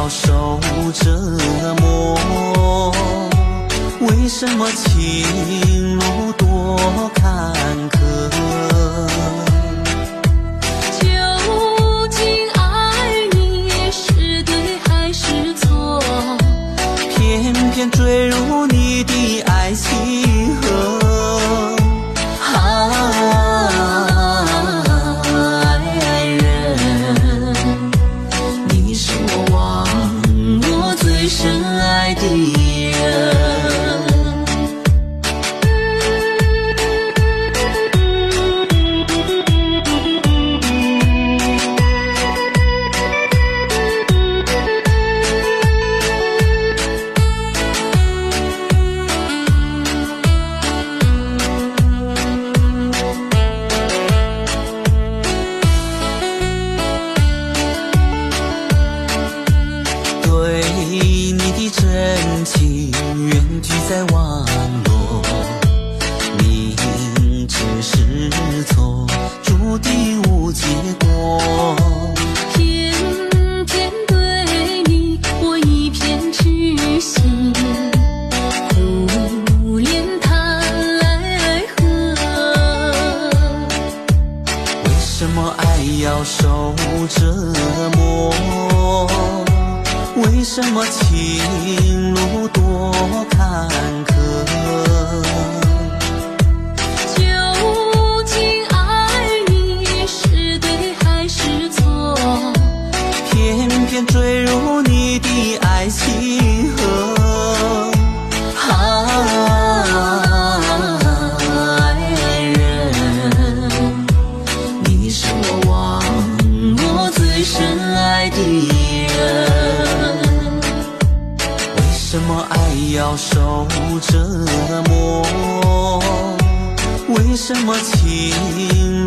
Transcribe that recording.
受折磨？为什么情路多坎坷？究竟爱你是对还是错？偏偏坠入你的爱情河。爱人，你是我忘我最深爱的人。真情远聚在网络，明知是错，注定无结果。偏偏对你我一片痴心，苦恋谈来何？为什么爱要受折磨？为什么情路多坎坷？究竟爱你是对还是错？偏偏坠入你的爱情河。爱人，你是我忘我最深爱的人。为什么爱要受折磨？为什么情